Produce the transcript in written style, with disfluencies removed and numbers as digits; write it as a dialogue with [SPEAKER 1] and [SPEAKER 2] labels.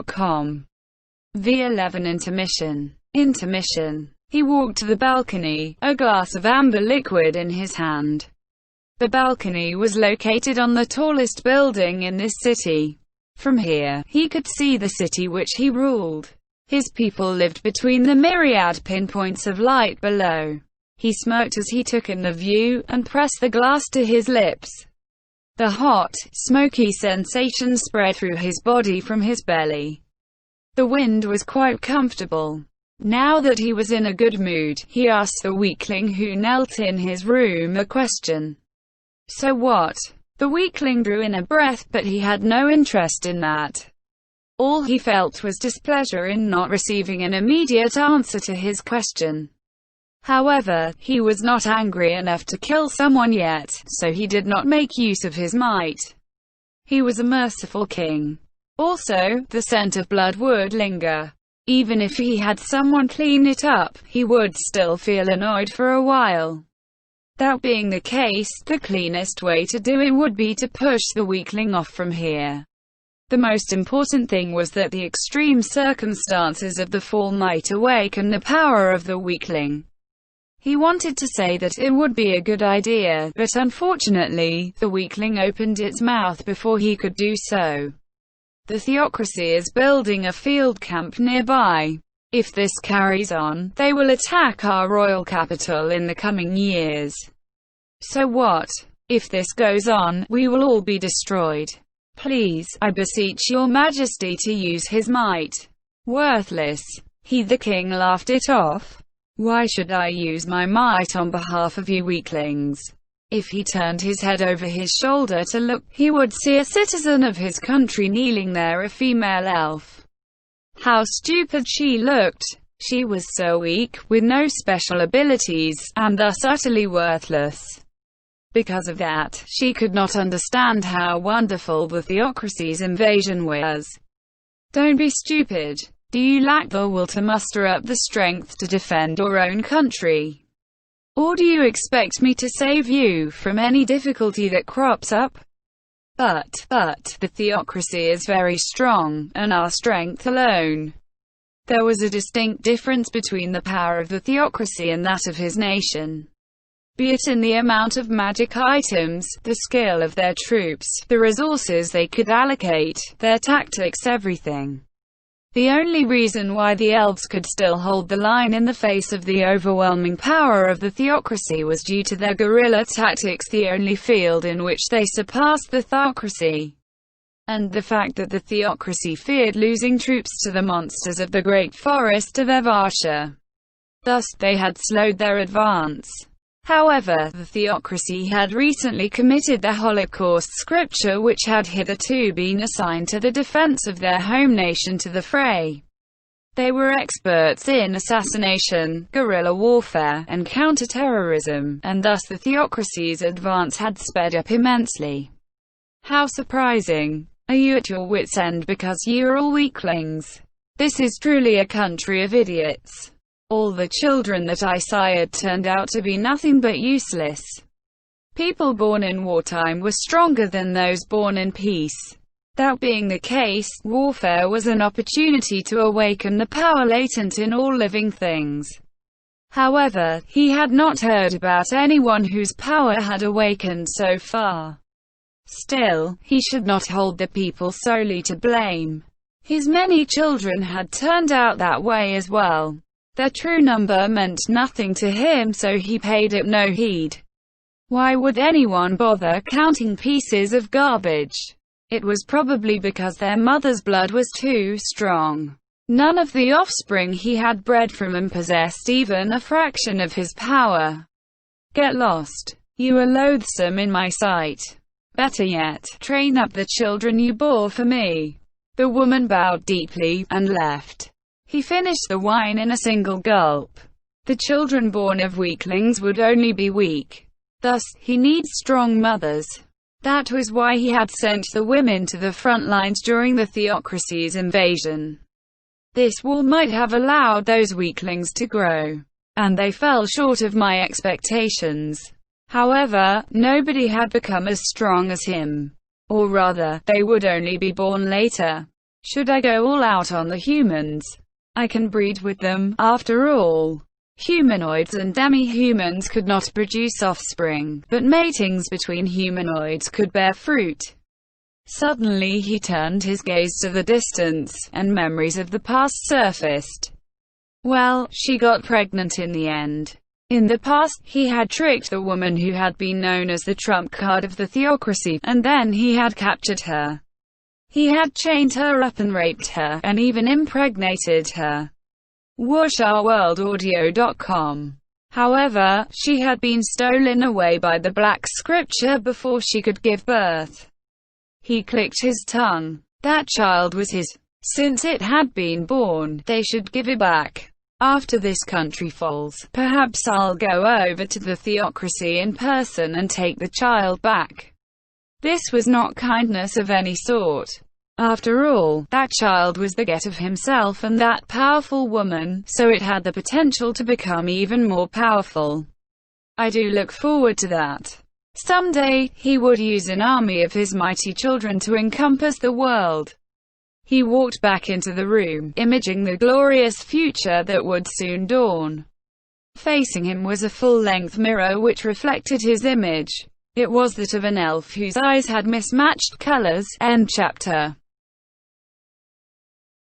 [SPEAKER 1] com. v11 Intermission. Intermission. He walked to the balcony, a glass of amber liquid in his hand. The balcony was located on the tallest building in this city. From here, he could see the city which he ruled. His people lived between the myriad pinpoints of light below. He smirked as he took in the view, and pressed the glass to his lips. The hot, smoky sensation spread through his body from his belly. The wind was quite comfortable. Now that he was in a good mood, he asked the weakling who knelt in his room a question. "So what?" The weakling drew in a breath, but he had no interest in that. All he felt was displeasure in not receiving an immediate answer to his question. However, he was not angry enough to kill someone yet, so he did not make use of his might. He was a merciful king. Also, the scent of blood would linger. Even if he had someone clean it up, he would still feel annoyed for a while. That being the case, the cleanest way to do it would be to push the weakling off from here. The most important thing was that the extreme circumstances of the fall might awaken the power of the weakling. He wanted to say that it would be a good idea, but unfortunately, the weakling opened its mouth before he could do so. The theocracy is building a field camp nearby. If this carries on, they will attack our royal capital in the coming years. So what? If this goes on, we will all be destroyed. Please, I beseech your majesty to use his might. Worthless. He the king laughed it off. Why should I use my might on behalf of you weaklings? If he turned his head over his shoulder to look, he would see a citizen of his country kneeling there, a female elf. How stupid she looked. She was so weak, with no special abilities, and thus utterly worthless. Because of that, she could not understand how wonderful the theocracy's invasion was. Don't be stupid. Do you lack the will to muster up the strength to defend your own country? Or do you expect me to save you from any difficulty that crops up? But, the theocracy is very strong, and our strength alone. There was a distinct difference between the power of the theocracy and that of his nation. Be it in the amount of magic items, the skill of their troops, the resources they could allocate, their tactics, everything. The only reason why the elves could still hold the line in the face of the overwhelming power of the theocracy was due to their guerrilla tactics, the only field in which they surpassed the theocracy. And the fact that the theocracy feared losing troops to the monsters of the Great Forest of Evasha. Thus, they had slowed their advance. However, the theocracy had recently committed the Holocaust, scripture which had hitherto been assigned to the defense of their home nation, to the fray. They were experts in assassination, guerrilla warfare, and counter-terrorism, and thus the theocracy's advance had sped up immensely. How surprising! Are you at your wits' end because you are all weaklings? This is truly a country of idiots. All the children that I sired turned out to be nothing but useless. People born in wartime were stronger than those born in peace. That being the case, warfare was an opportunity to awaken the power latent in all living things. However, he had not heard about anyone whose power had awakened so far. Still, he should not hold the people solely to blame. His many children had turned out that way as well. Their true number meant nothing to him, so he paid it no heed. Why would anyone bother counting pieces of garbage? It was probably because their mother's blood was too strong. None of the offspring he had bred from them possessed even a fraction of his power. Get lost. You are loathsome in my sight. Better yet, train up the children you bore for me. The woman bowed deeply, and left. He finished the wine in a single gulp. The children born of weaklings would only be weak. Thus, he needs strong mothers. That was why he had sent the women to the front lines during the theocracy's invasion. This wall might have allowed those weaklings to grow, and they fell short of my expectations. However, nobody had become as strong as him. Or rather, they would only be born later. Should I go all out on the humans? I can breed with them, after all. Humanoids and demi-humans could not produce offspring, but matings between humanoids could bear fruit. Suddenly he turned his gaze to the distance, and memories of the past surfaced. Well, she got pregnant in the end. In the past, he had tricked the woman who had been known as the trump card of the theocracy, and then he had captured her. He had chained her up and raped her, and even impregnated her. WashOurWorldAudio.com. However, she had been stolen away by the Black Scripture before she could give birth. He clicked his tongue. That child was his. Since it had been born, they should give it back. After this country falls, perhaps I'll go over to the theocracy in person and take the child back. This was not kindness of any sort. After all, that child was the get of himself and that powerful woman, so it had the potential to become even more powerful. I do look forward to that. Someday, he would use an army of his mighty children to encompass the world. He walked back into the room, imaging the glorious future that would soon dawn. Facing him was a full-length mirror which reflected his image. It was that of an elf whose eyes had mismatched colors. End chapter.